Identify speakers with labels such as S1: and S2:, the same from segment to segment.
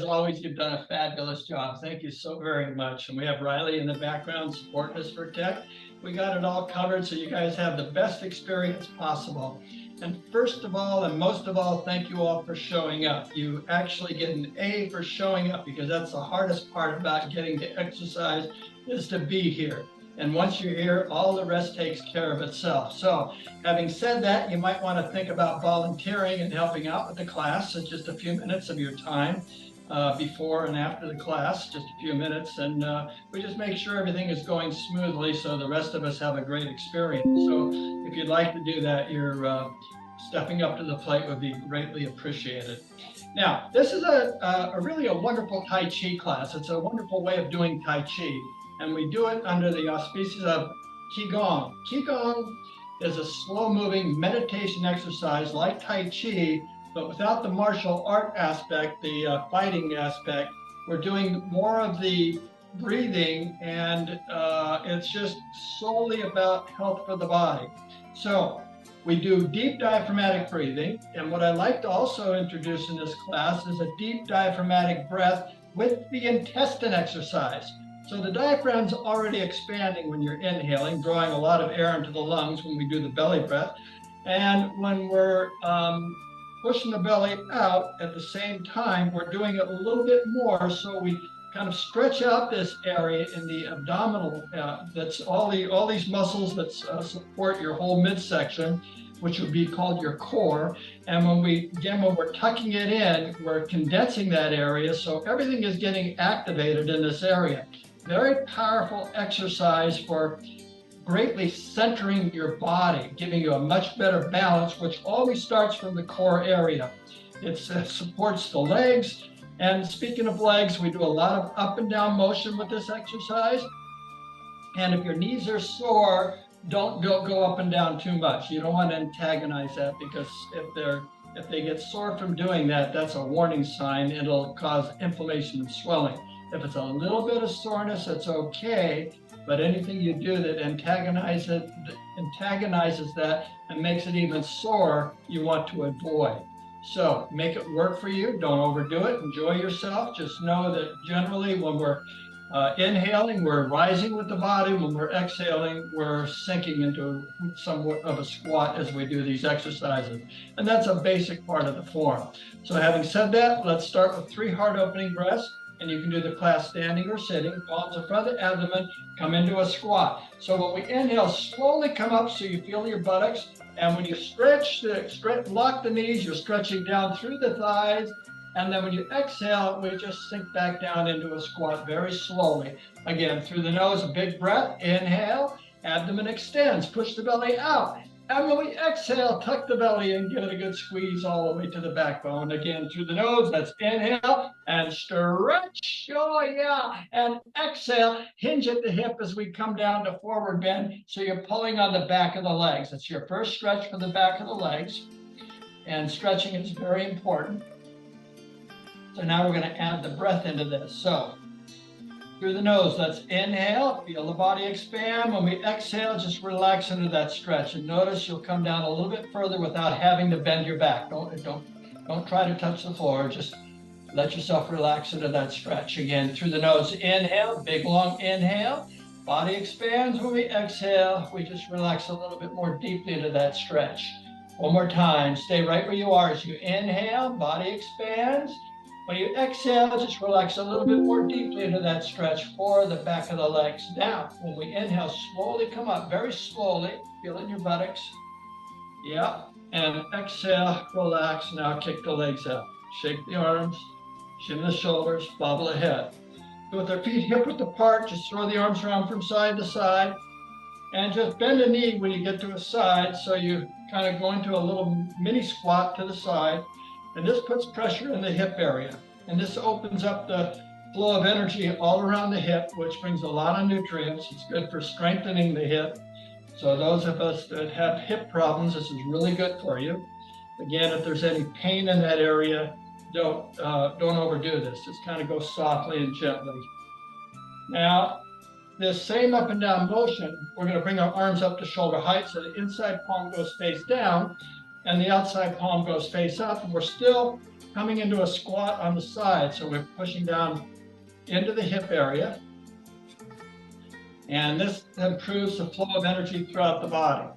S1: always, you've done a fabulous job. Thank you so very much. And we have Riley in the background supporting us for tech. We got it all covered so you guys have the best experience possible. And first of all, and most of all, thank you all for showing up. You actually get an A for showing up because that's the hardest part about getting to exercise is to be here. And once you're here, all the rest takes care of itself. So having said that, you might want to think about volunteering and helping out with the class. So just a few minutes of your time before and after the class, just a few minutes. And we just make sure everything is going smoothly so the rest of us have a great experience. So if you'd like to do that, your stepping up to the plate would be greatly appreciated. Now, this is really a wonderful Tai Chi class. It's a wonderful way of doing Tai Chi. And we do it under the auspices of Qigong. Qigong is a slow-moving meditation exercise like Tai Chi, but without the martial art aspect, the fighting aspect. We're doing more of the breathing, and it's just solely about health for the body. So we do deep diaphragmatic breathing, and what I like to also introduce in this class is a deep diaphragmatic breath with the intestine exercise. So the diaphragm's already expanding when you're inhaling, drawing a lot of air into the lungs when we do the belly breath. And when we're pushing the belly out at the same time, we're doing it a little bit more. So we kind of stretch out this area in the abdominal, that's all these muscles that support your whole midsection, which would be called your core. And when we're tucking it in, we're condensing that area. So everything is getting activated in this area. Very powerful exercise for greatly centering your body, giving you a much better balance, which always starts from the core area. It supports the legs. And speaking of legs, we do a lot of up and down motion with this exercise. And if your knees are sore, don't go up and down too much. You don't want to antagonize that because if they get sore from doing that, that's a warning sign. It'll cause inflammation and swelling. If it's a little bit of soreness, it's okay, but anything you do that antagonizes that and makes it even sore, you want to avoid. So make it work for you. Don't overdo it. Enjoy yourself. Just know that generally when we're inhaling, we're rising with the body. When we're exhaling, we're sinking into somewhat of a squat as we do these exercises. And that's a basic part of the form. So having said that, let's start with 3 heart opening breaths. And you can do the class standing or sitting, palms in front of the abdomen, come into a squat. So when we inhale, slowly come up so you feel your buttocks. And when you stretch, lock the knees, you're stretching down through the thighs. And then when you exhale, we just sink back down into a squat very slowly. Again, through the nose, a big breath, inhale, abdomen extends, push the belly out. And when we exhale, tuck the belly and give it a good squeeze all the way to the backbone. Again, through the nose, that's inhale and stretch. Oh, yeah. And exhale, hinge at the hip as we come down to forward bend. So you're pulling on the back of the legs. That's your first stretch for the back of the legs. And stretching is very important. So now we're going to add the breath into this. So through the nose, let's inhale, feel the body expand. When we exhale, just relax into that stretch. And notice you'll come down a little bit further without having to bend your back. Don't try to touch the floor. Just let yourself relax into that stretch. Again, through the nose, inhale, big long inhale. Body expands. When we exhale, we just relax a little bit more deeply into that stretch. One more time. Stay right where you are as you inhale, body expands. When you exhale, just relax a little bit more deeply into that stretch for the back of the legs. Now, when we inhale, slowly come up, very slowly. Feel it in your buttocks. Yeah. And exhale, relax. Now kick the legs out. Shake the arms, shimmy the shoulders, bobble the head. With their feet hip-width apart, just throw the arms around from side to side. And just bend the knee when you get to a side, so you kind of go into a little mini squat to the side. And this puts pressure in the hip area. And this opens up the flow of energy all around the hip, which brings a lot of nutrients. It's good for strengthening the hip. So those of us that have hip problems, this is really good for you. Again, if there's any pain in that area, don't overdo this. Just kind of go softly and gently. Now, this same up and down motion, we're going to bring our arms up to shoulder height so the inside palm goes face down. and the outside palm goes face up, and we're still coming into a squat on the side. So we're pushing down into the hip area. And this improves the flow of energy throughout the body.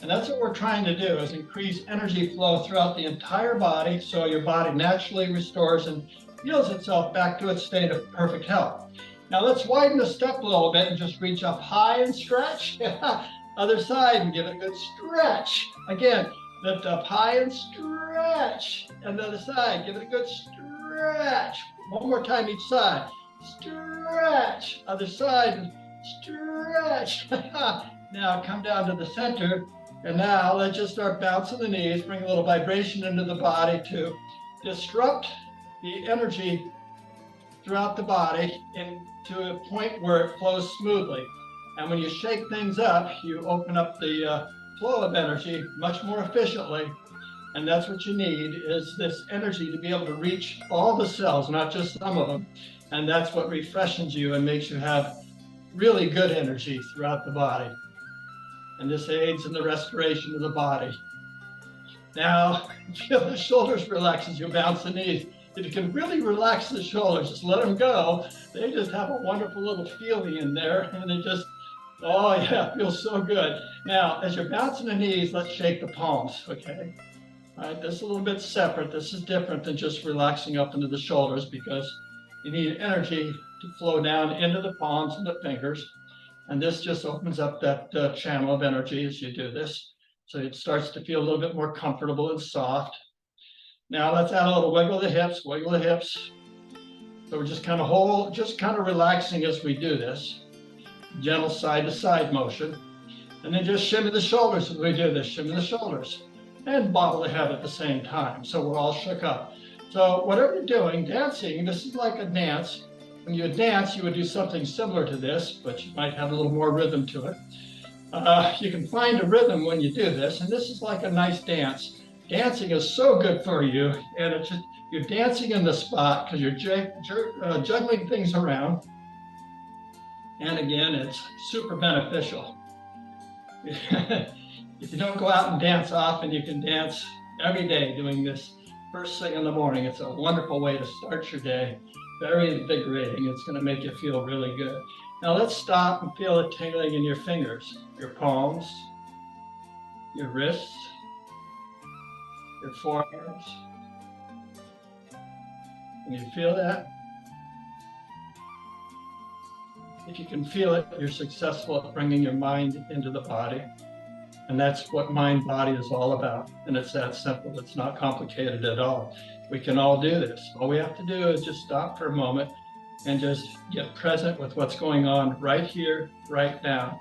S1: And that's what we're trying to do, is increase energy flow throughout the entire body so your body naturally restores and heals itself back to its state of perfect health. Now let's widen the step a little bit and just reach up high and stretch. Other side, and give it a good stretch. Again, lift up high and stretch. And the other side, give it a good stretch. One more time each side. Stretch. Other side, and stretch. Now come down to the center. And now let's just start bouncing the knees, bring a little vibration into the body to disrupt the energy throughout the body into a point where it flows smoothly. And when you shake things up, you open up the flow of energy much more efficiently. And that's what you need, is this energy to be able to reach all the cells, not just some of them. And that's what refreshes you and makes you have really good energy throughout the body. And this aids in the restoration of the body. Now, feel the shoulders relax as you bounce the knees. If you can really relax the shoulders, just let them go. They just have a wonderful little feeling in there, and it just, oh yeah, feels so good. Now, as you're bouncing the knees, let's shake the palms, okay? All right, this is a little bit separate. This is different than just relaxing up into the shoulders, because you need energy to flow down into the palms and the fingers. And this just opens up that channel of energy as you do this. So it starts to feel a little bit more comfortable and soft. Now let's add a little wiggle of the hips, wiggle the hips. So we're just kind of relaxing as we do this. Gentle side to side motion. And then just shimmy the shoulders as we do this, shimmy the shoulders. And bobble the head at the same time, so we're all shook up. So whatever you're doing, dancing, this is like a dance. When you dance, you would do something similar to this, but you might have a little more rhythm to it. You can find a rhythm when you do this, and this is like a nice dance. Dancing is so good for you, and it's just, you're dancing in the spot because you're juggling things around. And again, it's super beneficial. If you don't go out and dance often, you can dance every day doing this first thing in the morning. It's a wonderful way to start your day. Very invigorating. It's going to make you feel really good. Now let's stop and feel it tingling in your fingers, your palms, your wrists, your forearms. Can you feel that? If you can feel it, you're successful at bringing your mind into the body. And that's what mind-body is all about. And it's that simple. It's not complicated at all. We can all do this. All we have to do is just stop for a moment and just get present with what's going on right here, right now.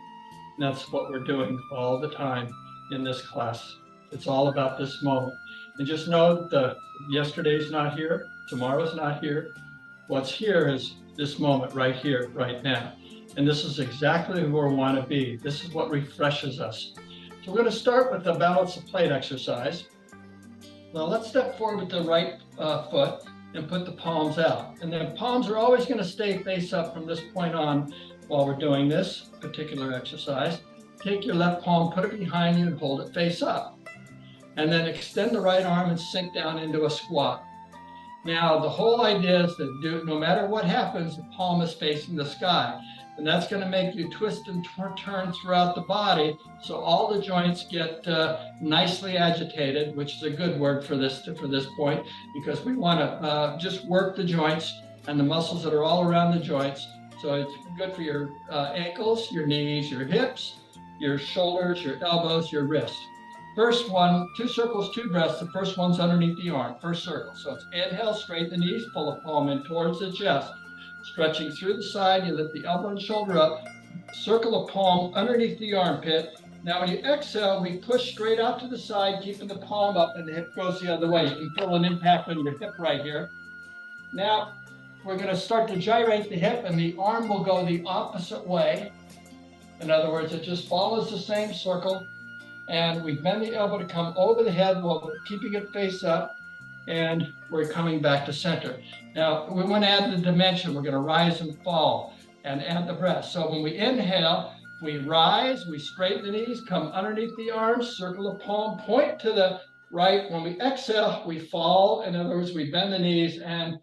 S1: And that's what we're doing all the time in this class. It's all about this moment. And just know that yesterday's not here, tomorrow's not here. What's here is this moment right here, right now. And this is exactly where we want to be. This is what refreshes us. So we're going to start with the balance of plate exercise. Now let's step forward with the right foot and put the palms out. And the palms are always going to stay face up from this point on while we're doing this particular exercise. Take your left palm, put it behind you and hold it face up. And then extend the right arm and sink down into a squat. Now the whole idea is that no matter what happens, the palm is facing the sky. And that's going to make you twist and turn throughout the body, so all the joints get nicely agitated, which is a good word for this point, because we want to just work the joints and the muscles that are all around the joints. So it's good for your ankles, your knees, your hips, your shoulders, your elbows, your wrists. First one, 2 circles, 2 breaths. The first one's underneath the arm, first circle. So it's inhale, straighten the knees, pull the palm in towards the chest. Stretching through the side, you lift the elbow and shoulder up, circle a palm underneath the armpit. Now when you exhale, we push straight out to the side, keeping the palm up, and the hip goes the other way. You can feel an impact on your hip right here. Now we're going to start to gyrate the hip, and the arm will go the opposite way. In other words, it just follows the same circle, and we bend the elbow to come over the head while we're keeping it face up. And we're coming back to center. Now, we want to add the dimension. We're going to rise and fall and add the breath. So when we inhale, we rise, we straighten the knees, come underneath the arms, circle the palm, point to the right? When we exhale, we fall. In other words, we bend the knees and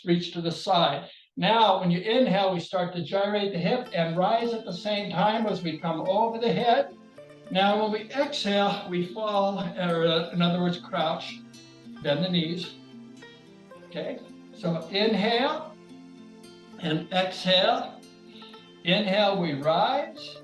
S1: reach to the side. Now, when you inhale, we start to gyrate the hip and rise at the same time as we come over the head. Now, when we exhale, we fall, or in other words, crouch, bend the knees. Okay, so inhale and exhale. Inhale, we rise,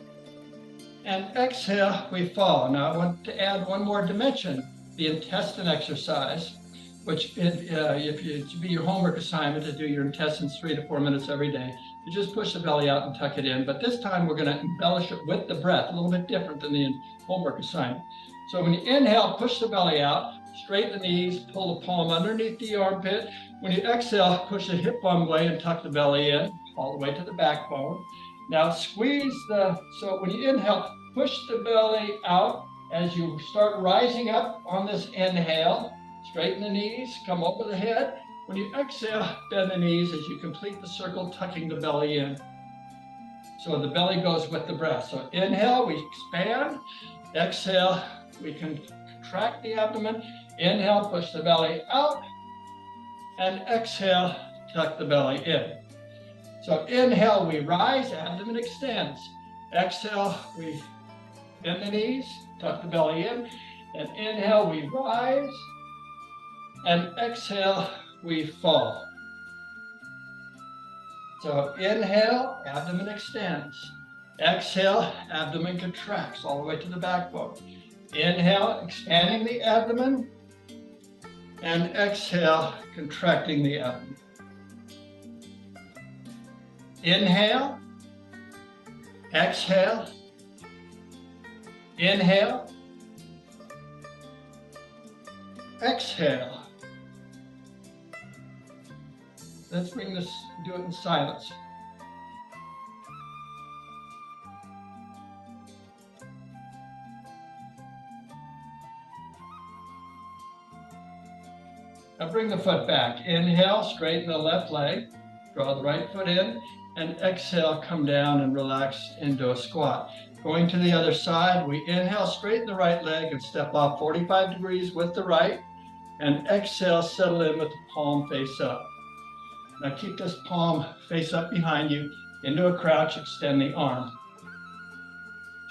S1: and exhale, we fall. Now, I want to add one more dimension, the intestine exercise, which if you, to be your homework assignment to do your intestines 3 to 4 minutes every day, you just push the belly out and tuck it in. But this time we're going to embellish it with the breath, a little bit different than the homework assignment. So when you inhale, push the belly out, straighten the knees, pull the palm underneath the armpit. When you exhale, push the hip one way and tuck the belly in, all the way to the backbone. Now squeeze so when you inhale, push the belly out as you start rising up on this inhale. Straighten the knees, come over the head. When you exhale, bend the knees as you complete the circle, tucking the belly in. So the belly goes with the breath. So inhale, we expand. Exhale, we can contract the abdomen. Inhale, push the belly out. And exhale, tuck the belly in. So inhale, we rise, abdomen extends. Exhale, we bend the knees, tuck the belly in. And inhale, we rise. And exhale, we fall. So inhale, abdomen extends. Exhale, abdomen contracts all the way to the backbone. Inhale, expanding the abdomen. And exhale, contracting the abdomen. Inhale, exhale, inhale, exhale. Let's do it in silence. Now bring the foot back. Inhale, straighten the left leg, draw the right foot in, and exhale, come down and relax into a squat. Going to the other side, we inhale, straighten the right leg and step off 45 degrees with the right, and exhale, settle in with the palm face up. Now keep this palm face up behind you, into a crouch, extend the arm.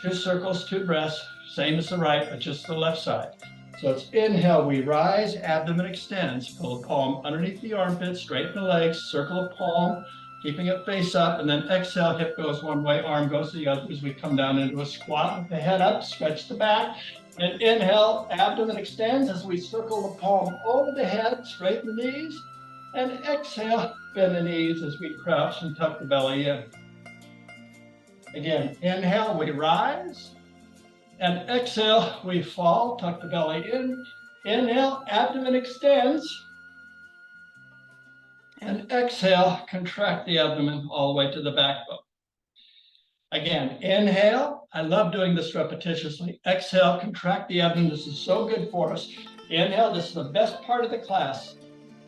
S1: 2 circles, 2 breaths, same as the right, but just the left side. So it's inhale, we rise, abdomen extends, pull the palm underneath the armpit, straighten the legs, circle the palm, keeping it face up, and then exhale, hip goes one way, arm goes the other as we come down into a squat with the head up, stretch the back, and inhale, abdomen extends as we circle the palm over the head, straighten the knees, and exhale, bend the knees as we crouch and tuck the belly in. Again, inhale, we rise. And exhale, we fall, tuck the belly in. Inhale, abdomen extends. And exhale, contract the abdomen all the way to the backbone. Again, inhale. I love doing this repetitiously. Exhale, contract the abdomen. This is so good for us. Inhale, this is the best part of the class.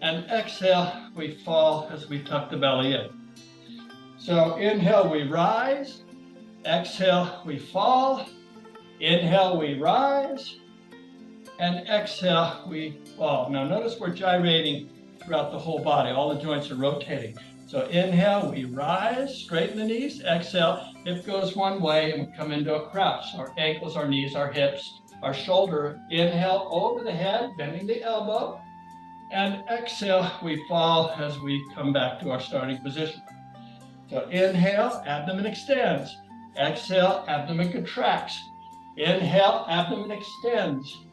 S1: And exhale, we fall as we tuck the belly in. So inhale, we rise. Exhale, we fall. Inhale, we rise, and exhale, we fall. Now notice we're gyrating throughout the whole body. All the joints are rotating. So inhale, we rise, straighten the knees. Exhale, hip goes one way and we come into a crouch. Our ankles, our knees, our hips, our shoulder. Inhale, over the head, bending the elbow. And exhale, we fall as we come back to our starting position. So inhale, abdomen extends. Exhale, abdomen contracts. Inhale, abdomen extends.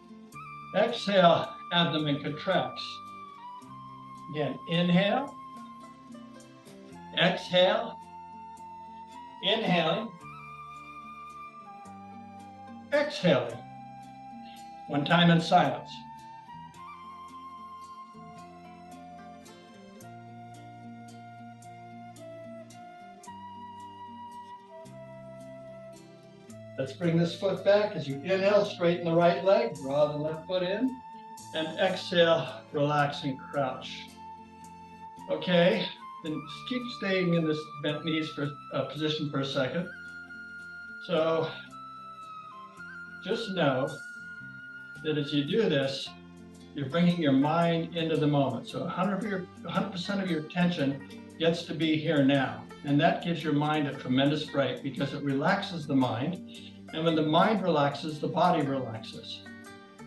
S1: Exhale, abdomen contracts. Again, inhale, exhale, inhaling, exhaling. One time in silence. Let's bring this foot back. As you inhale, straighten the right leg, draw the left foot in, and exhale, relax and crouch. Okay, then keep staying in this bent knees position for a second. So just know that as you do this, you're bringing your mind into the moment. So 100% of your attention gets to be here now. And that gives your mind a tremendous break because it relaxes the mind. And when the mind relaxes, the body relaxes.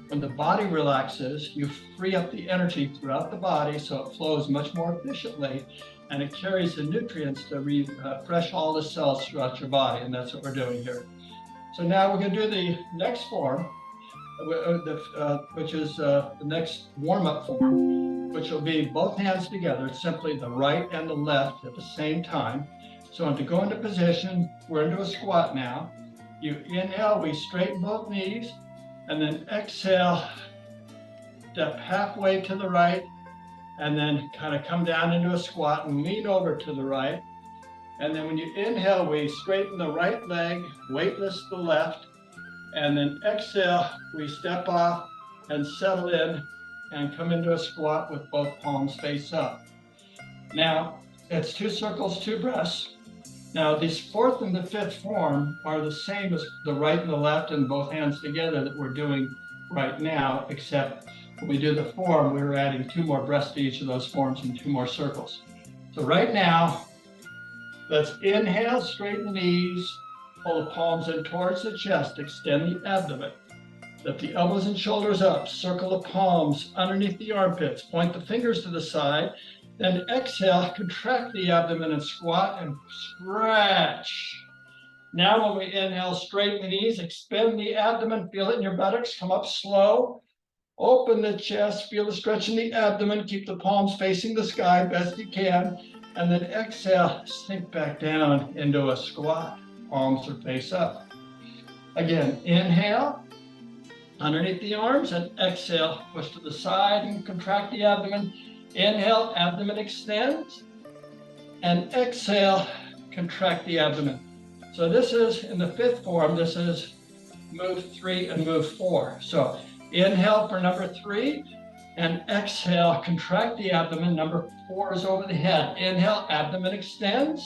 S1: When the body relaxes, you free up the energy throughout the body so it flows much more efficiently and it carries the nutrients to refresh all the cells throughout your body. And that's what we're doing here. So now we're going to do the next form, which is the next warm-up form, which will be both hands together. It's simply the right and the left at the same time. So to go into position, we're into a squat now. You inhale, we straighten both knees, and then exhale, step halfway to the right, and then kind of come down into a squat and lean over to the right. And then when you inhale, we straighten the right leg, weightless the left, and then exhale, we step off and settle in and come into a squat with both palms face up. Now, it's 2 circles, 2 breaths. Now, this fourth and the fifth form are the same as the right and the left and both hands together that we're doing right now, except when we do the form, we're adding 2 more breaths to each of those forms and 2 more circles. So right now, let's inhale, straighten the knees, pull the palms in towards the chest, extend the abdomen. Lift the elbows and shoulders up, circle the palms underneath the armpits, point the fingers to the side, then exhale, contract the abdomen and squat and stretch. Now when we inhale, straighten the knees, expand the abdomen, feel it in your buttocks, come up slow, open the chest, feel the stretch in the abdomen, keep the palms facing the sky best you can, and then exhale, sink back down into a squat, palms are face up. Again, inhale, underneath the arms, and exhale, push to the side and contract the abdomen. Inhale, abdomen extends, and exhale, contract the abdomen. So this is, in the fifth form, this is move 3 and move 4. So inhale for number 3, and exhale, contract the abdomen. Number 4 is over the head. Inhale, abdomen extends,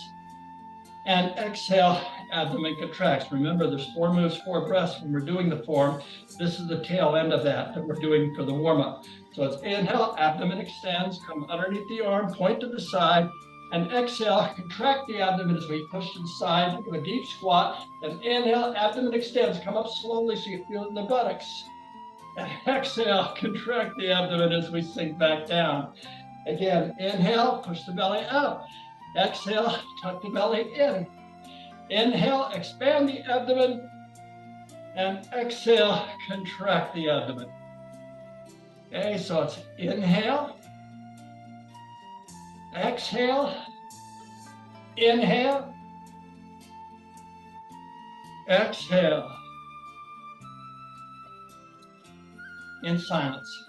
S1: and exhale, abdomen contracts. Remember, there's 4 moves, 4 breaths when we're doing the form. This is the tail end of that we're doing for the warm-up. So it's inhale, abdomen extends, come underneath the arm, point to the side, and exhale, contract the abdomen as we push to the side, into a deep squat. And inhale, abdomen extends, come up slowly so you feel it in the buttocks. And exhale, contract the abdomen as we sink back down. Again, inhale, push the belly up. Exhale, tuck the belly in. Inhale, expand the abdomen. And exhale, contract the abdomen. Okay, so it's inhale, exhale, inhale, exhale, in silence.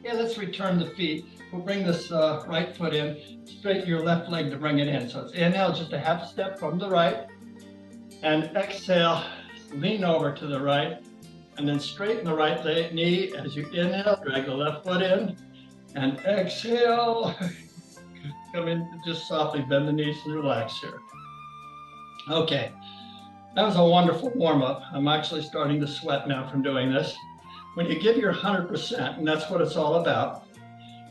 S1: Okay, let's return the feet. We'll bring this right foot in, straighten your left leg to bring it in. So it's inhale, just a half step from the right, and exhale, lean over to the right, and then straighten the right knee as you inhale, drag the left foot in, and exhale, come in, just softly bend the knees and relax here. Okay, that was a wonderful warm-up. I'm actually starting to sweat now from doing this. When you give your 100%, and that's what it's all about,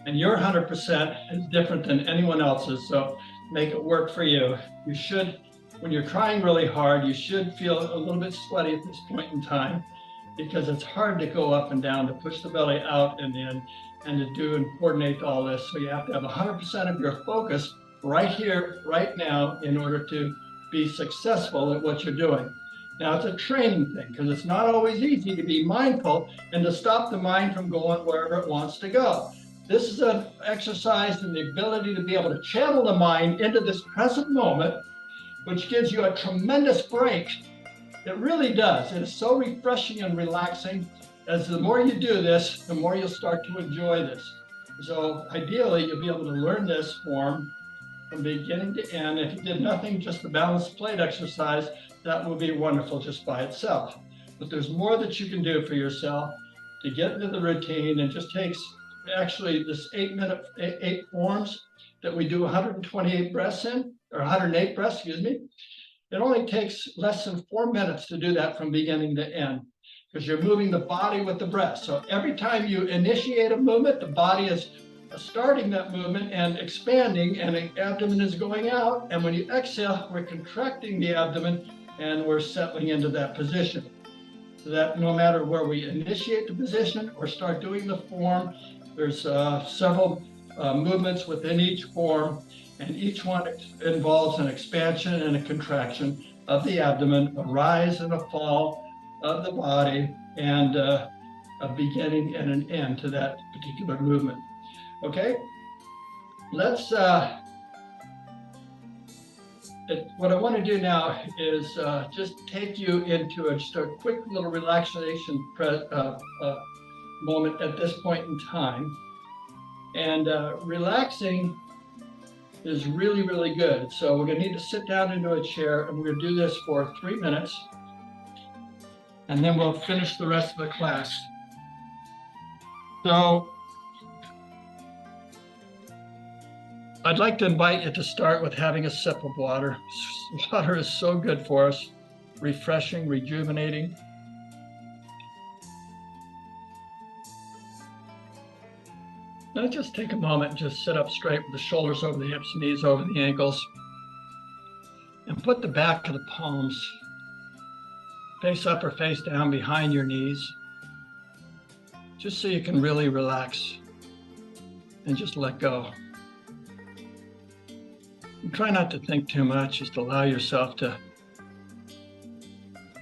S1: and your 100% is different than anyone else's, so make it work for you. You should, when you're trying really hard, you should feel a little bit sweaty at this point in time because it's hard to go up and down, to push the belly out and in, and to do and coordinate all this. So you have to have 100% of your focus right here, right now, in order to be successful at what you're doing. Now, it's a training thing because it's not always easy to be mindful and to stop the mind from going wherever it wants to go. This is an exercise in the ability to be able to channel the mind into this present moment, which gives you a tremendous break. It really does. It is so refreshing and relaxing. As the more you do this, the more you'll start to enjoy this. So ideally, you'll be able to learn this form from beginning to end. If you did nothing, just the balanced plate exercise, that will be wonderful just by itself. But there's more that you can do for yourself to get into the routine. It just takes actually this 8-minute, eight forms that we do 128 breaths in, or 108 breaths, excuse me. It only takes less than 4 minutes to do that from beginning to end, because you're moving the body with the breath. So every time you initiate a movement, the body is starting that movement and expanding, and the abdomen is going out. And when you exhale, we're contracting the abdomen and we're settling into that position. So that no matter where we initiate the position or start doing the form, there's several movements within each form, and each one involves an expansion and a contraction of the abdomen, a rise and a fall of the body, and a beginning and an end to that particular movement. Okay, let's, what I want to do now is just take you into just a quick little relaxation moment at this point in time. And relaxing is really, really good. So we're gonna need to sit down into a chair, and we're gonna do this for 3 minutes. And then we'll finish the rest of the class. So I'd like to invite you to start with having a sip of water. Water is so good for us, refreshing, rejuvenating. Now just take a moment and just sit up straight with the shoulders over the hips, knees over the ankles, and put the back of the palms face up or face down behind your knees, just so you can really relax and just let go. And try not to think too much, just allow yourself to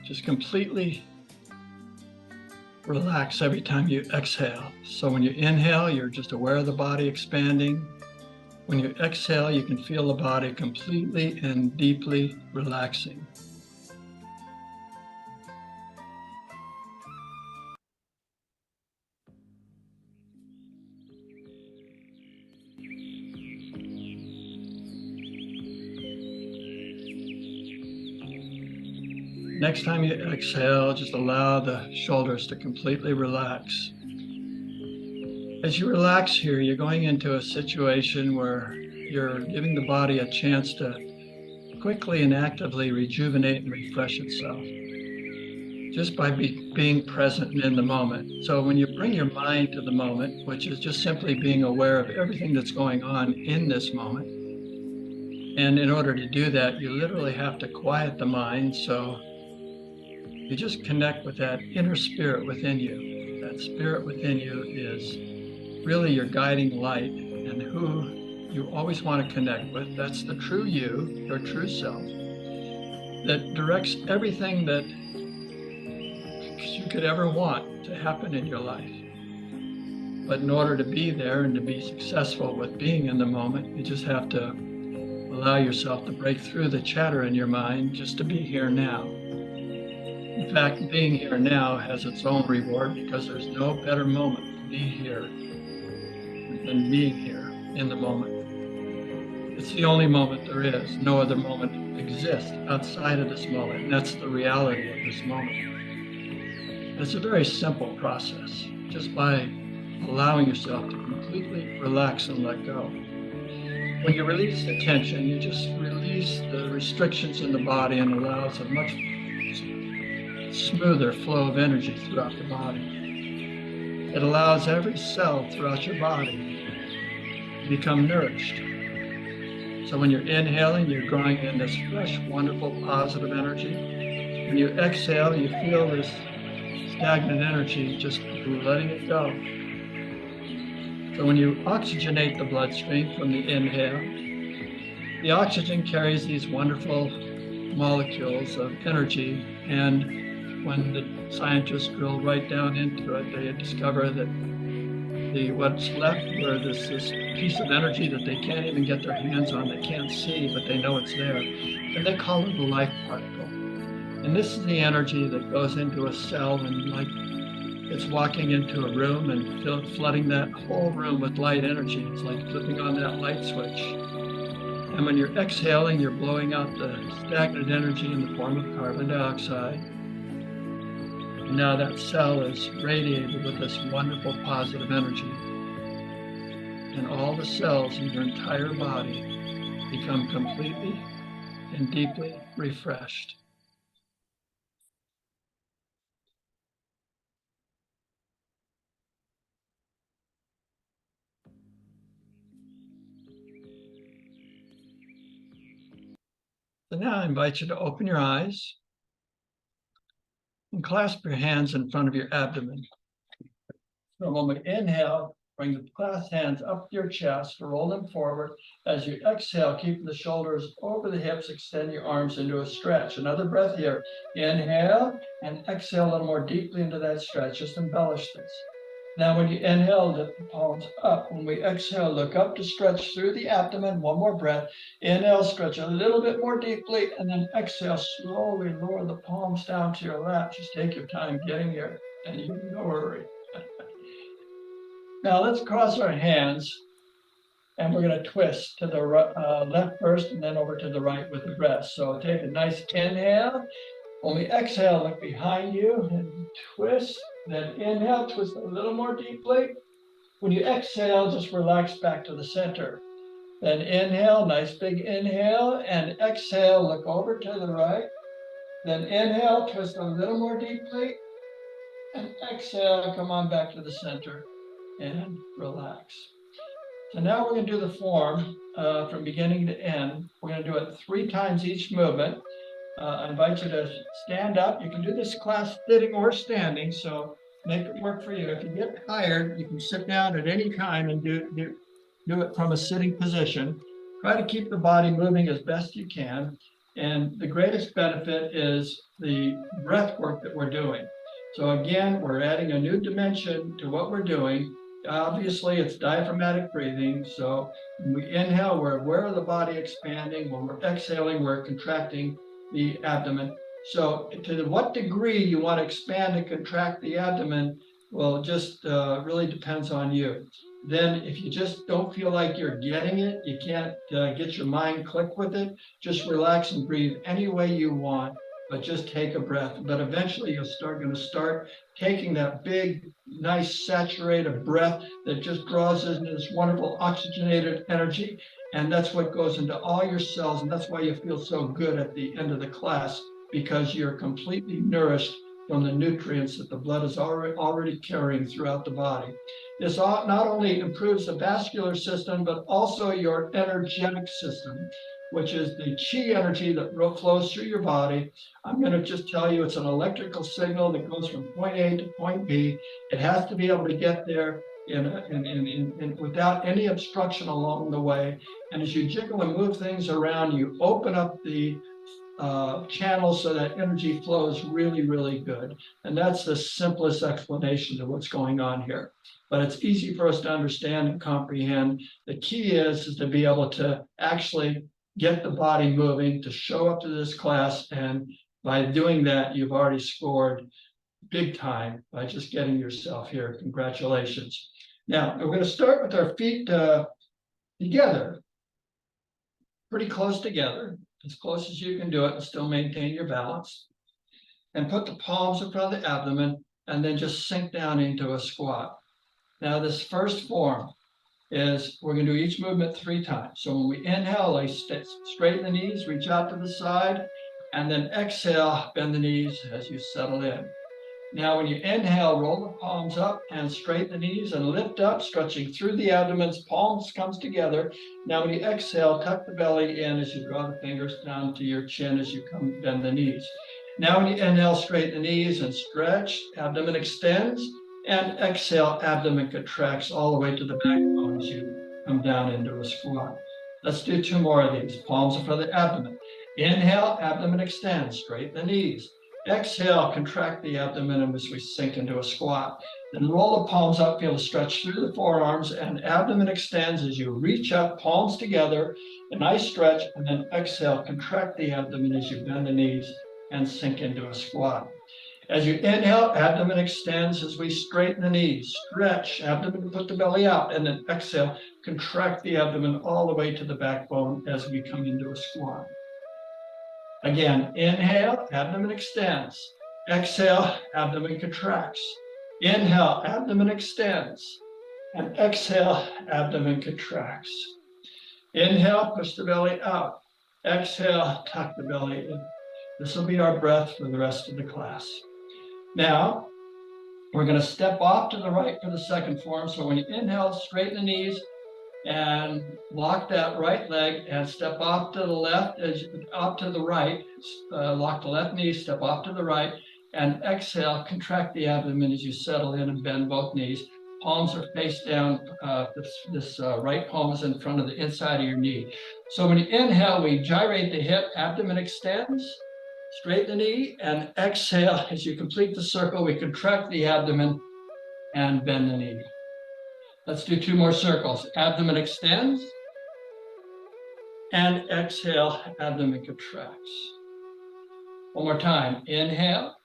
S1: just completely relax every time you exhale. So when you inhale, you're just aware of the body expanding. When you exhale, you can feel the body completely and deeply relaxing. Next time you exhale, just allow the shoulders to completely relax. As you relax here, you're going into a situation where you're giving the body a chance to quickly and actively rejuvenate and refresh itself, just by being present and in the moment. So when you bring your mind to the moment, which is just simply being aware of everything that's going on in this moment, and in order to do that, you literally have to quiet the mind. So you just connect with that inner spirit within you. That spirit within you is really your guiding light and who you always want to connect with. That's the true you, your true self, that directs everything that you could ever want to happen in your life. But in order to be there and to be successful with being in the moment, you just have to allow yourself to break through the chatter in your mind just to be here now. In fact, being here now has its own reward, because there's no better moment to be here than being here in the moment. It's the only moment there is. No other moment exists outside of this moment, and that's the reality of this moment. It's a very simple process, just by allowing yourself to completely relax and let go. When you release the tension, you just release the restrictions in the body and allows a much smoother flow of energy throughout the body. It allows every cell throughout your body to become nourished. So when you're inhaling, you're drawing in this fresh, wonderful, positive energy. When you exhale, you feel this stagnant energy, just letting it go. So when you oxygenate the bloodstream from the inhale, the oxygen carries these wonderful molecules of energy, and when the scientists drill right down into it, they discover that what's left are this piece of energy that they can't even get their hands on, they can't see, but they know it's there. And they call it a life particle. And this is the energy that goes into a cell, and like it's walking into a room and flooding that whole room with light energy. It's like flipping on that light switch. And when you're exhaling, you're blowing out the stagnant energy in the form of carbon dioxide. And now that cell is radiated with this wonderful positive energy. and all the cells in your entire body become completely and deeply refreshed. So now I invite you to open your eyes and clasp your hands in front of your abdomen. So when we inhale, bring the clasped hands up your chest, roll them forward. As you exhale, keep the shoulders over the hips, extend your arms into a stretch. Another breath here. Inhale and exhale a little more deeply into that stretch. Just embellish this. Now, when you inhale, lift the palms up. When we exhale, look up to stretch through the abdomen. One more breath. Inhale, stretch a little bit more deeply, and then exhale, slowly lower the palms down to your lap. Just take your time getting here, and you no hurry. Now, let's cross our hands, and we're going to twist to the left first, and then over to the right with the breath. So take a nice inhale. When we exhale, look behind you and twist. Then inhale, twist a little more deeply. When you exhale, just relax back to the center. Then inhale, nice big inhale, and exhale, look over to the right. Then inhale, twist a little more deeply, and exhale, come on back to the center and relax. So now we're going to do the form from beginning to end. We're going to do it 3 times each movement. I invite you to stand up. You can do this class sitting or standing, so make it work for you. If you get tired, you can sit down at any time and do it from a sitting position. Try to keep the body moving as best you can. And the greatest benefit is the breath work that we're doing. So again, we're adding a new dimension to what we're doing. Obviously, it's diaphragmatic breathing. So when we inhale, we're aware of the body expanding. When we're exhaling, we're contracting the abdomen. So to what degree you want to expand and contract the abdomen, well, just really depends on you. Then if you just don't feel like you're getting it, you can't get your mind click with it, just relax and breathe any way you want, but just take a breath. But eventually you'll going to start taking that big, nice, saturated breath that just draws in this wonderful oxygenated energy. And that's what goes into all your cells. And that's why you feel so good at the end of the class, because you're completely nourished from the nutrients that the blood is already carrying throughout the body. This not only improves the vascular system, but also your energetic system, which is the chi energy that flows through your body. I'm going to just tell you it's an electrical signal that goes from point A to point B. It has to be able to get there without any obstruction along the way. And as you jiggle and move things around, you open up the channels so that energy flows really, really good. And that's the simplest explanation of what's going on here. But it's easy for us to understand and comprehend. The key is to be able to actually get the body moving, to show up to this class. And by doing that, you've already scored big time by just getting yourself here. Congratulations. Now, we're going to start with our feet together, pretty close together, as close as you can do it and still maintain your balance. And put the palms in front of the abdomen and then just sink down into a squat. Now, this first form is we're going to do each movement 3 times. So when we inhale, straighten the knees, reach out to the side, and then exhale, bend the knees as you settle in. Now, when you inhale, roll the palms up and straighten the knees and lift up, stretching through the abdomen, palms comes together. Now, when you exhale, tuck the belly in as you draw the fingers down to your chin as you bend the knees. Now, when you inhale, straighten the knees and stretch, abdomen extends, and exhale, abdomen contracts all the way to the backbone as you come down into a squat. Let's do 2 more of these. Palms in front of the abdomen. Inhale, abdomen extends, straighten the knees. Exhale, contract the abdomen as we sink into a squat. Then roll the palms up, feel a stretch through the forearms, and abdomen extends as you reach up, palms together, a nice stretch, and then exhale, contract the abdomen as you bend the knees and sink into a squat. As you inhale, abdomen extends as we straighten the knees, stretch, abdomen, put the belly out, and then exhale, contract the abdomen all the way to the backbone as we come into a squat. Again, inhale, abdomen extends. Exhale, abdomen contracts. Inhale, abdomen extends. And exhale, abdomen contracts. Inhale, push the belly out. Exhale, tuck the belly in. This will be our breath for the rest of the class. Now, we're going to step off to the right for the second form. So when you inhale, straighten the knees and lock that right leg and step off to the left, off to the right, lock the left knee, step off to the right, and exhale, contract the abdomen as you settle in and bend both knees. Palms are face down. This right palm is in front of the inside of your knee. So when you inhale, we gyrate the hip, abdomen extends, straighten the knee, and exhale. As you complete the circle, we contract the abdomen and bend the knee. Let's do 2 more circles. Abdomen extends, and exhale, abdomen contracts. One more time. Inhale,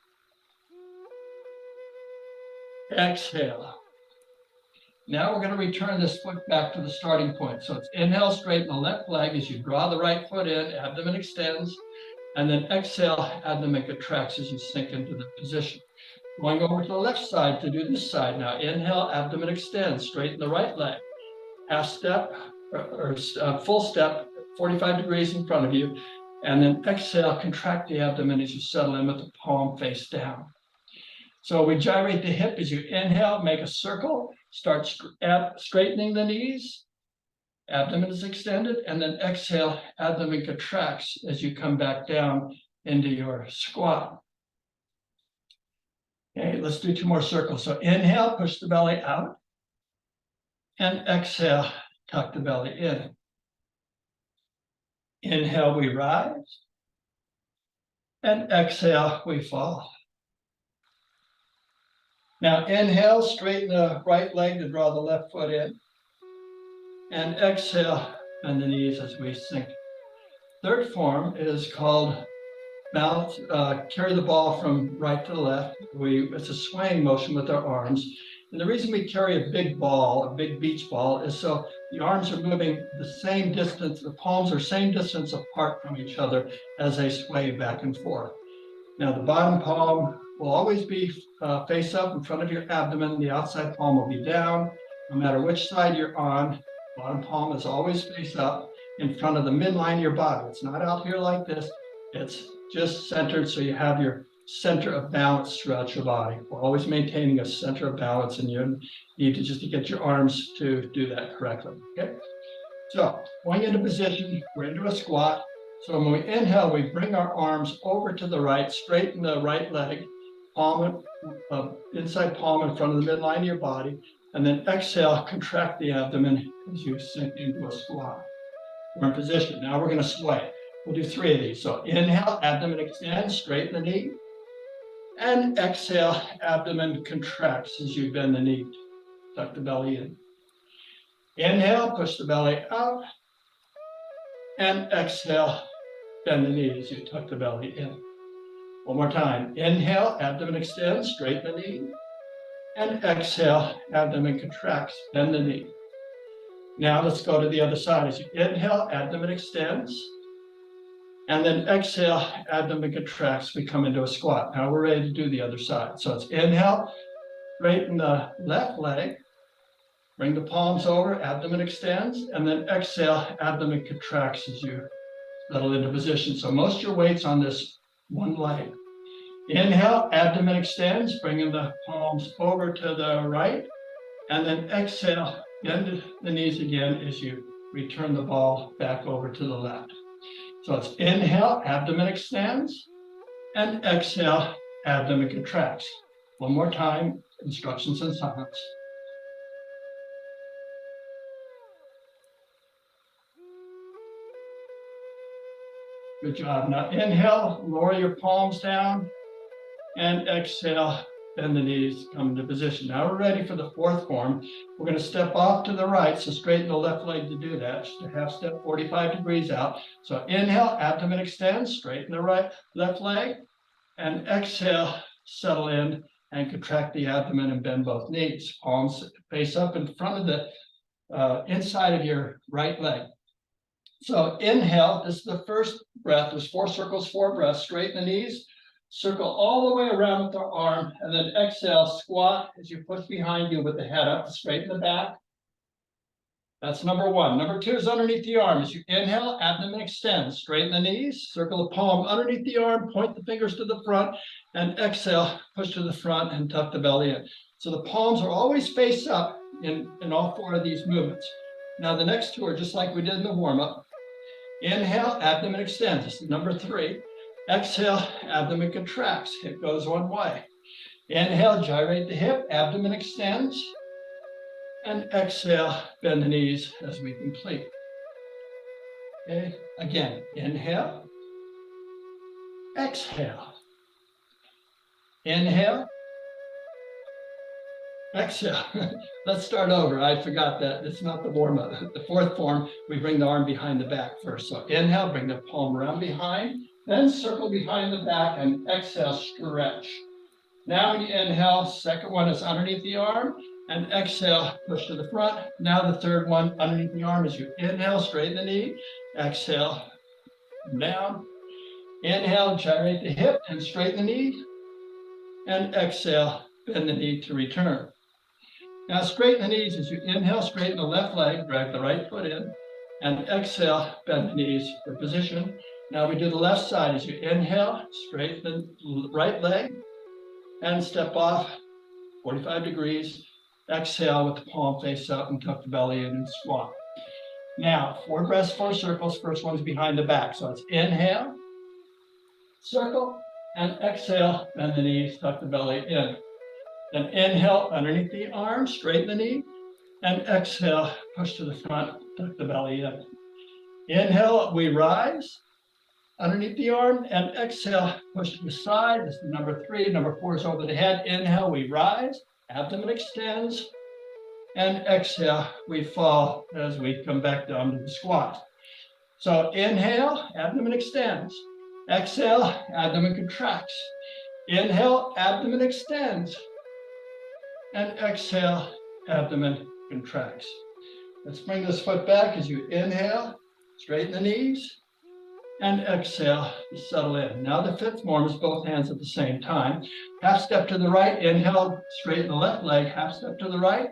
S1: exhale. Now we're going to return this foot back to the starting point. So it's inhale, straighten the left leg as you draw the right foot in, abdomen extends, and then exhale, abdomen contracts as you sink into the position. Going over to the left side to do this side now. Inhale, abdomen extends, straighten the right leg. Half step or full step, 45 degrees in front of you. And then exhale, contract the abdomen as you settle in with the palm face down. So we gyrate the hip as you inhale, make a circle, start straightening the knees, abdomen is extended, and then exhale, abdomen contracts as you come back down into your squat. Okay, let's do 2 more circles. So inhale, push the belly out, and exhale, tuck the belly in. Inhale, we rise, and exhale, we fall. Now inhale, straighten the right leg to draw the left foot in. And exhale, bend the knees as we sink. Third form is called balance, carry the ball from right to the left. It's a swaying motion with our arms. And the reason we carry a big ball, a big beach ball, is so the arms are moving the same distance, the palms are same distance apart from each other as they sway back and forth. Now the bottom palm will always be face up in front of your abdomen. The outside palm will be down. No matter which side you're on, bottom palm is always face up in front of the midline of your body. It's not out here like this. It's just centered so you have your center of balance throughout your body. We're always maintaining a center of balance, and you need to just get your arms to do that correctly. Okay. So going into position, we're into a squat. So when we inhale, we bring our arms over to the right, straighten the right leg, palm, inside palm in front of the midline of your body, and then exhale, contract the abdomen as you sink into a squat. We're in position. Now we're going to sway. We'll do 3 of these. So inhale, abdomen extends, straighten the knee, and exhale, abdomen contracts as you bend the knee, tuck the belly in. Inhale, push the belly out, and exhale, bend the knee as you tuck the belly in. One more time. Inhale, abdomen extends, straighten the knee, and exhale, abdomen contracts, bend the knee. Now let's go to the other side. As you inhale, abdomen extends, and then exhale, abdomen contracts, we come into a squat. Now we're ready to do the other side. So it's inhale, straighten the left leg, bring the palms over, abdomen extends, and then exhale, abdomen contracts as you settle into position. So most of your weight's on this one leg. Inhale, abdomen extends, bringing the palms over to the right, and then exhale, bend the knees again as you return the ball back over to the left. So it's inhale, abdomen extends, and exhale, abdomen contracts. One more time, instructions in silence. Good job. Now inhale, lower your palms down, and exhale, bend the knees, come into position. Now we're ready for the 4th form. We're going to step off to the right, so straighten the left leg to do that. Just a half step, 45 degrees out. So inhale, abdomen extends, straighten the left leg, and exhale, settle in and contract the abdomen and bend both knees. Palms face up in front of the inside of your right leg. So inhale, this is the first breath. There's 4 circles, 4 breaths. Straighten the knees, Circle all the way around with the arm, and then exhale, squat as you push behind you with the head up, straighten the back. That's number one. Number two is underneath the arm. As you inhale, abdomen extends, straighten the knees, circle the palm underneath the arm, point the fingers to the front, and exhale, push to the front and tuck the belly in. So the palms are always face up in all four of these movements. Now the next two are just like we did in the warm-up. Inhale, abdomen extends. This is number three. Exhale, abdomen contracts. Hip goes one way. Inhale, gyrate the hip, abdomen extends. And exhale, bend the knees as we complete. Okay, again, inhale. Exhale. Inhale. Exhale. Let's start over. I forgot that. It's not the warm-up. The fourth form, we bring the arm behind the back first. So inhale, bring the palm around behind, then circle behind the back and exhale, stretch. Now when you inhale, second one is underneath the arm and exhale, push to the front. Now the third one underneath the arm as you inhale, straighten the knee, exhale, down. Inhale, gyrate the hip and straighten the knee, and exhale, bend the knee to return. Now straighten the knees as you inhale, straighten the left leg, drag the right foot in, and exhale, bend the knees for position. Now we do the left side as you inhale, straighten the right leg, and step off 45 degrees. Exhale with the palm face up and tuck the belly in and squat. Now, 4 breaths, 4 circles. First one's behind the back. So it's inhale, circle, and exhale, bend the knees, tuck the belly in. Then inhale underneath the arm, straighten the knee, and exhale, push to the front, tuck the belly in. Inhale, we rise underneath the arm, and exhale, push to the side. This is number 3. Number 4 is over the head. Inhale, we rise, abdomen extends, and exhale, we fall as we come back down to the squat. So inhale, abdomen extends. Exhale, abdomen contracts. Inhale, abdomen extends. And exhale, abdomen contracts. Let's bring this foot back as you inhale, straighten the knees, and exhale to settle in. Now the fifth form is both hands at the same time. Half step to the right, inhale, straighten the left leg, half step to the right,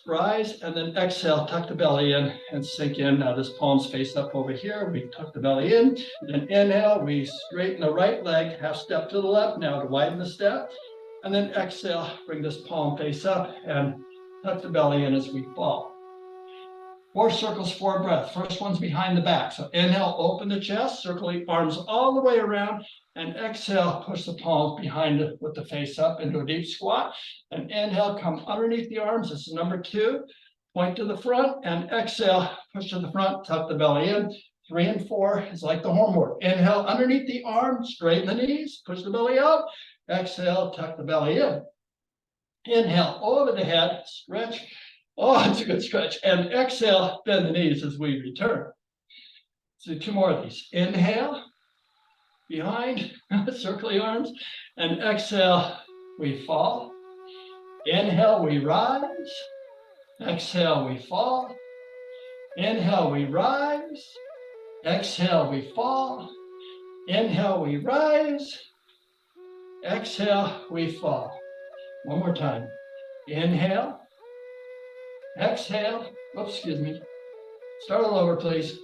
S1: rise, and then exhale, tuck the belly in and sink in. Now this palm's face up over here. We tuck the belly in, then inhale, we straighten the right leg, half step to the left, now to widen the step, and then exhale, bring this palm face up and tuck the belly in as we fall. 4 circles, 4 breaths. First one's behind the back. So inhale, open the chest, circle the arms all the way around, and exhale, push the palms behind it with the face up into a deep squat. And inhale, come underneath the arms. This is number 2. Point to the front, and exhale, push to the front, tuck the belly in. 3 and 4 is like the hornboard. Inhale, underneath the arm, straighten the knees, push the belly out. Exhale, tuck the belly in. Inhale, over the head, stretch. Oh, it's a good stretch. And exhale, bend the knees as we return. So 2 more of these. Inhale, behind, circle the arms, and exhale, we fall. Inhale, we rise. Exhale, we fall. Inhale, we rise. Exhale, we fall. Inhale, we rise. Exhale, we fall. One more time. Inhale. Exhale. Oops, excuse me. Start all over, please.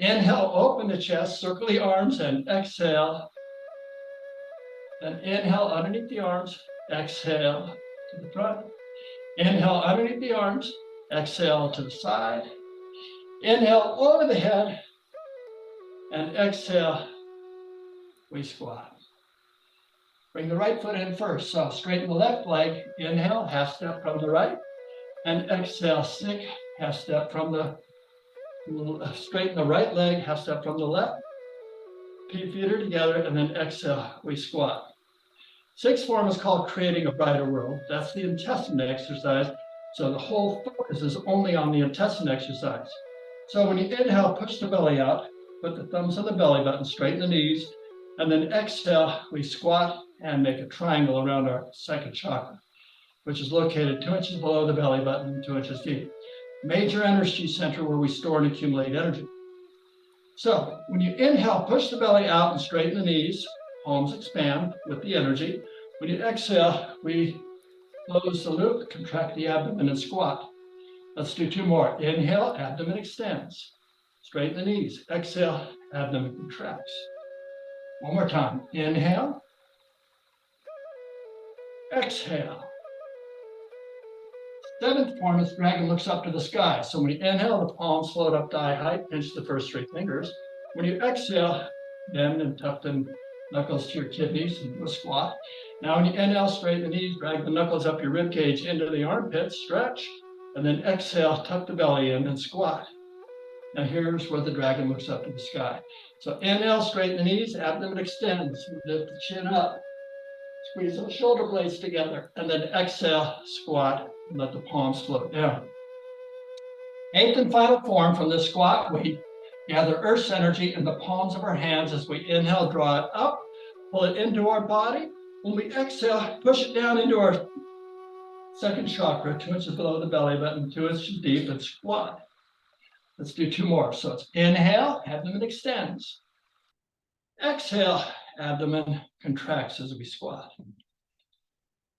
S1: Inhale, open the chest, circle the arms, and exhale. Then inhale underneath the arms, exhale to the front. Inhale underneath the arms, exhale to the side. Inhale over the head, and exhale, we squat. Bring the right foot in first. So straighten the left leg. Inhale, half step from the right. And exhale, sink, half step from the, straighten the right leg, half step from the left. Feet are together, and then exhale, we squat. 6th form is called creating a brighter world. That's the intestine exercise. So the whole focus is only on the intestine exercise. So when you inhale, push the belly out, put the thumbs on the belly button, straighten the knees, and then exhale, we squat and make a triangle around our second chakra, which is located 2 inches below the belly button, 2 inches deep. Major energy center where we store and accumulate energy. So when you inhale, push the belly out and straighten the knees. palms expand with the energy. When you exhale, we close the loop, contract the abdomen and squat. Let's do two more. Inhale, abdomen extends. Straighten the knees. Exhale, abdomen contracts. One more time. Inhale. Exhale. Seventh form is dragon looks up to the sky. So when you inhale, the palms float up to eye height, pinch the first three fingers. When you exhale, bend and tuck the knuckles to your kidneys and do a squat. Now when you inhale, straighten the knees, drag the knuckles up your rib cage into the armpits, stretch, and then exhale, tuck the belly in and squat. Now here's where the dragon looks up to the sky. So inhale, straighten the knees, abdomen extends, lift the chin up, squeeze those shoulder blades together, and then exhale, squat, and let the palms float down. Eighth and final form from this squat, we gather Earth's energy in the palms of our hands as we inhale, draw it up, pull it into our body. When we exhale, push it down into our second chakra, 2 inches below the belly button, 2 inches deep, and squat. Let's do two more. So it's inhale, abdomen extends. Exhale, abdomen contracts as we squat.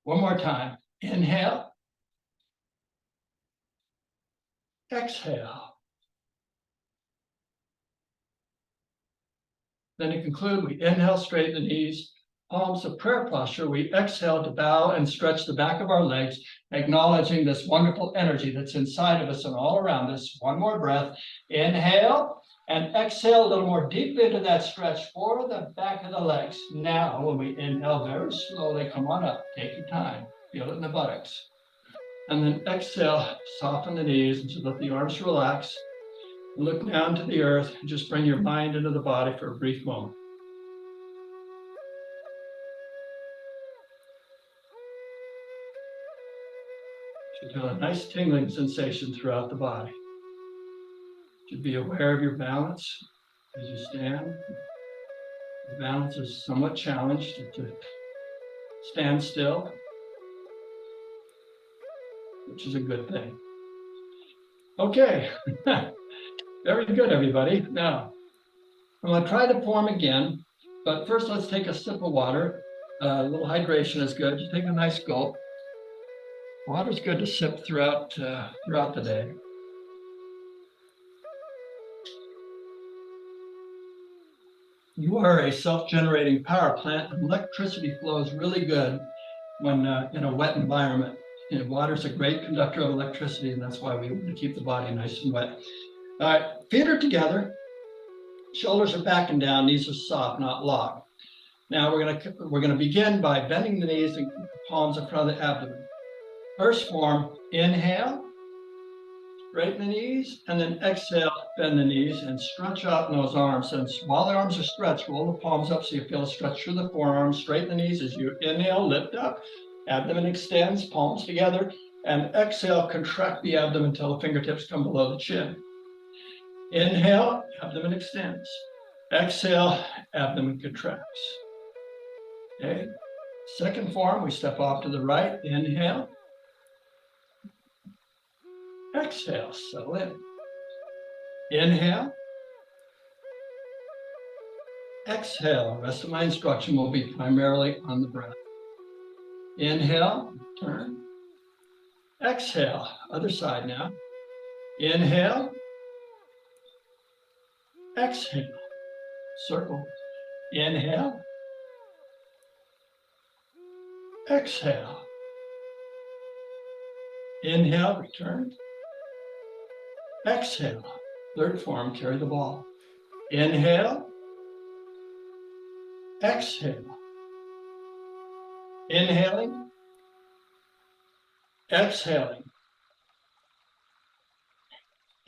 S1: One more time. Inhale. Exhale. Then to conclude, we inhale, straighten the knees, palms of prayer posture. We exhale to bow and stretch the back of our legs, acknowledging this wonderful energy that's inside of us and all around us. One more breath. Inhale and exhale a little more deeply into that stretch for the back of the legs. Now, when we inhale very slowly, come on up. Take your time. Feel it in the buttocks. And then exhale, soften the knees and just let the arms relax. Look down to the earth and just bring your mind into the body for a brief moment. You should feel a nice tingling sensation throughout the body. You should be aware of your balance as you stand. The balance is somewhat challenged to stand still, which is a good thing. Okay. Very good, everybody. Now, I'm going to try to form again, but first let's take a sip of water. A little hydration is good. Just take a nice gulp. Water is good to sip throughout the day. You are a self-generating power plant, and electricity flows really good when in a wet environment. You know, water is a great conductor of electricity, and that's why we want to keep the body nice and wet. All right, feet are together, shoulders are back and down, knees are soft, not locked. Now we're gonna begin by bending the knees and palms in front of the abdomen. First form, inhale, straighten the knees, and then exhale, bend the knees and stretch out in those arms. And while the arms are stretched, roll the palms up so you feel a stretch through the forearms. Straighten the knees as you inhale, lift up, abdomen extends, palms together, and exhale, contract the abdomen until the fingertips come below the chin. Inhale, abdomen extends. Exhale, abdomen contracts. Okay. Second form, we step off to the right. Inhale. Exhale, settle in. Inhale. Exhale. The rest of my instruction will be primarily on the breath. Inhale, turn. Exhale, other side now. Inhale. Exhale, circle. Inhale. Exhale. Inhale, return. Exhale. Third form, carry the ball. Inhale. Exhale. Inhaling. Exhaling.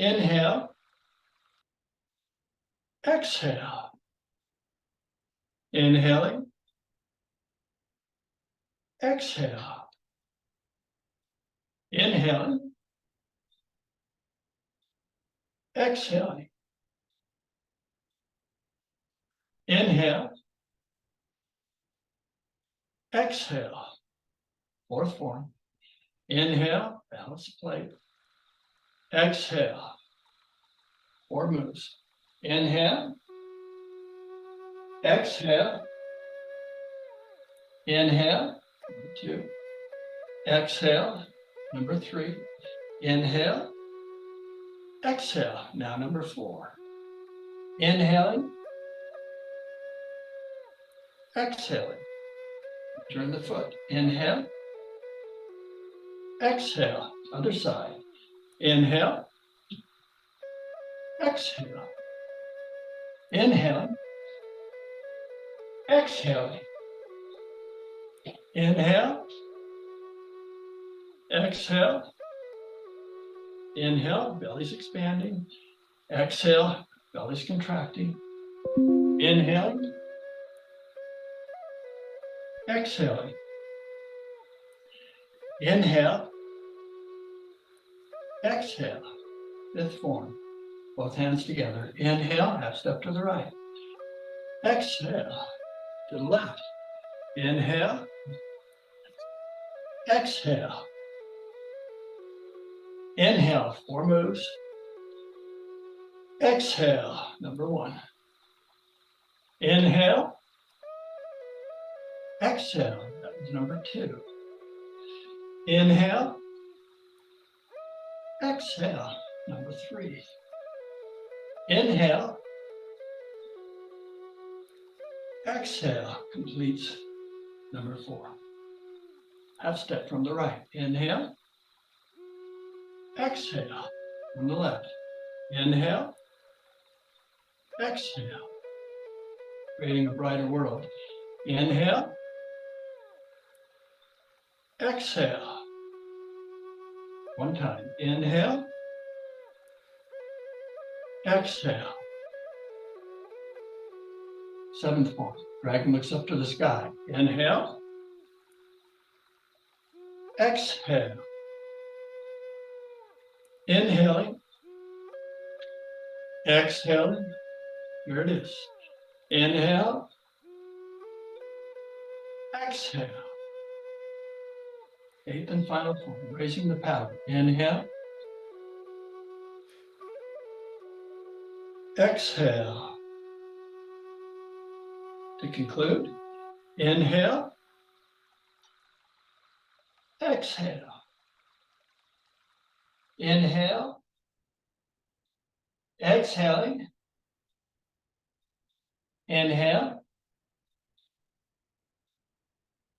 S1: Inhale. Exhale. Inhaling. Exhale. Inhaling. Exhaling. Inhale. Exhale. Fourth form. Inhale, balance the plate. Exhale. 4 moves. Inhale. Exhale. Inhale, number 2. Exhale, number 3. Inhale, exhale. Now number 4. Inhaling, exhaling. Turn the foot. Inhale, exhale. Other side. Inhale, exhale. Inhaling, exhaling. Inhale, exhale. Inhale, belly's expanding. Exhale, belly's contracting. Inhaling, exhaling. Inhale, exhale. Fifth form. Both hands together. Inhale, half step to the right. Exhale, to the left. Inhale, exhale. Inhale, 4 moves. Exhale, number 1. Inhale, exhale, that was number 2. Inhale, exhale, number 3. Inhale, exhale, completes number 4. Half step from the right. Inhale, exhale from the left. Inhale, exhale, creating a brighter world. Inhale, exhale. One time. Inhale, exhale. 7th form. Dragon looks up to the sky. Inhale, exhale. Inhaling, exhaling. Here it is. Inhale, exhale. 8th and final form, raising the paddle. Inhale, exhale. To conclude, inhale, exhale. Inhale, exhaling. Inhale,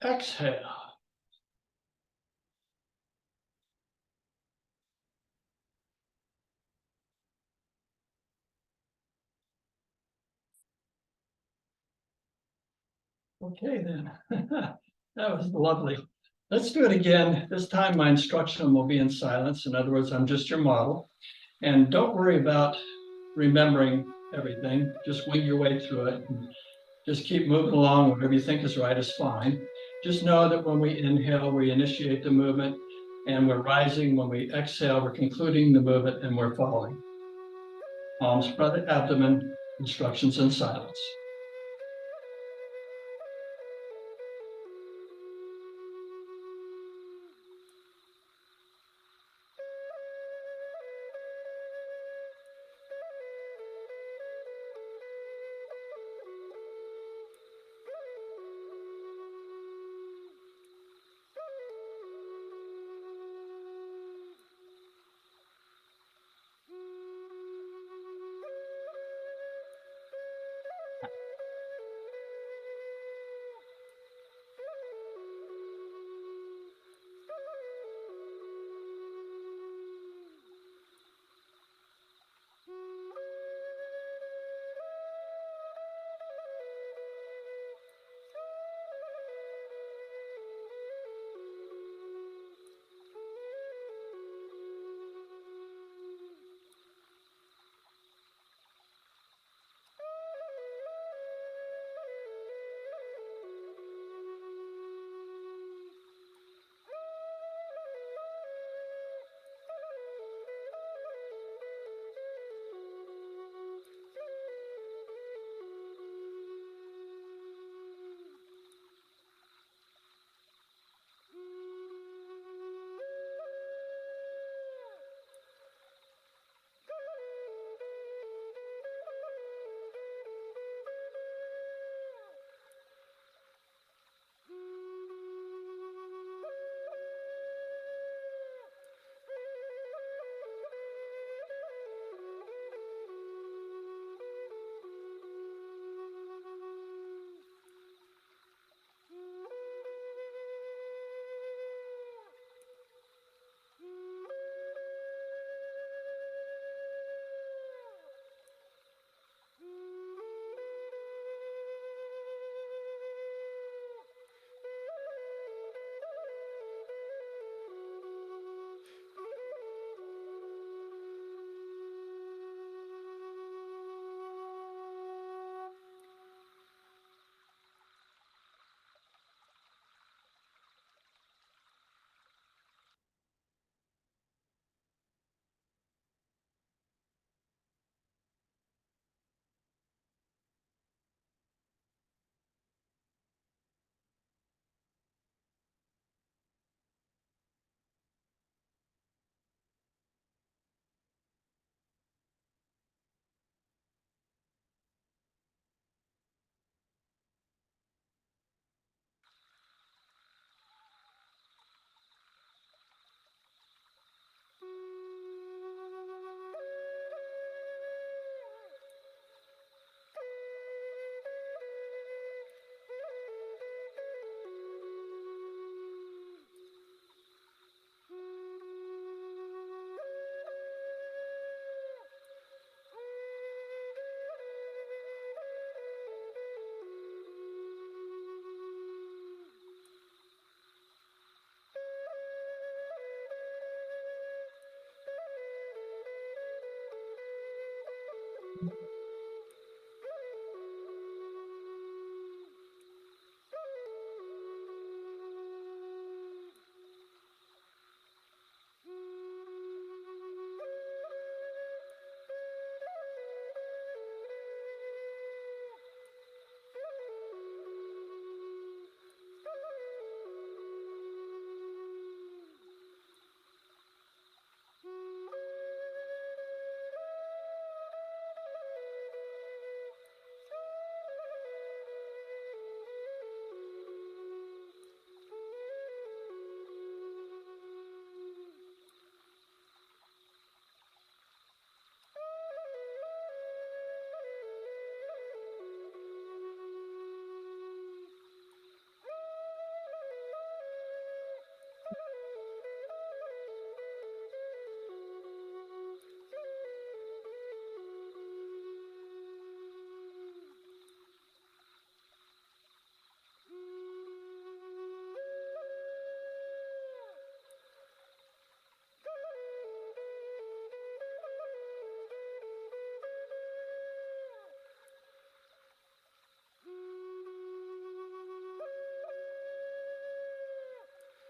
S1: exhale. Okay, then. That was lovely. Let's do it again. This time my instruction will be in silence. In other words, I'm just your model. And don't worry about remembering everything. Just wing your way through it. And just keep moving along. Whatever you think is right is fine. Just know that when we inhale, we initiate the movement and we're rising. When we exhale, we're concluding the movement and we're falling. Palms spread the abdomen, instructions in silence.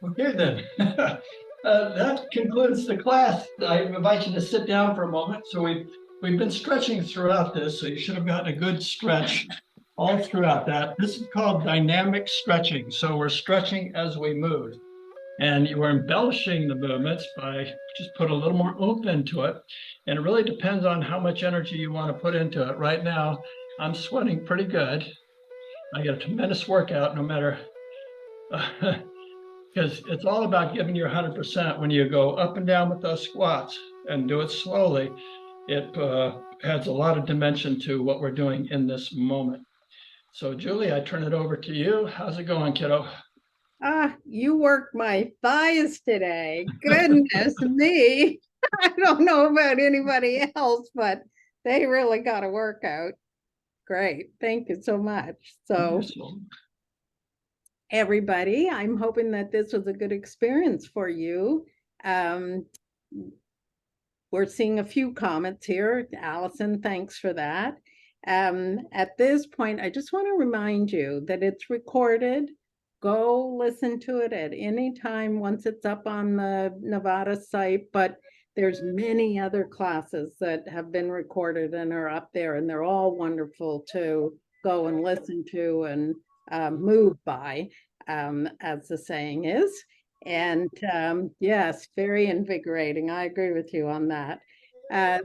S1: Okay, then. That concludes the class. I invite you to sit down for a moment. So we've been stretching throughout this, so you should have gotten a good stretch all throughout that. This is called dynamic stretching. So we're stretching as we move. And you are embellishing the movements by just put a little more oomph into it. And it really depends on how much energy you want to put into it. Right now, I'm sweating pretty good. I get a tremendous workout no matter because it's all about giving your 100%. When you go up and down with those squats and do it slowly, it adds a lot of dimension to what we're doing in this moment. So Julie, I turn it over to you. How's it going, kiddo?
S2: You worked my thighs today. Goodness me. I don't know about anybody else, but they really got a workout. Great. Thank you so much. So, everybody, I'm hoping that this was a good experience for you. Um, we're seeing a few comments here. Allison, thanks for that. At this point, I just want to remind you that it's recorded. Go listen to it at any time once it's up on the Nevada site, but there's many other classes that have been recorded and are up there, and they're all wonderful to go and listen to and move by, as the saying is. And yes, very invigorating. I agree with you on that. Uh,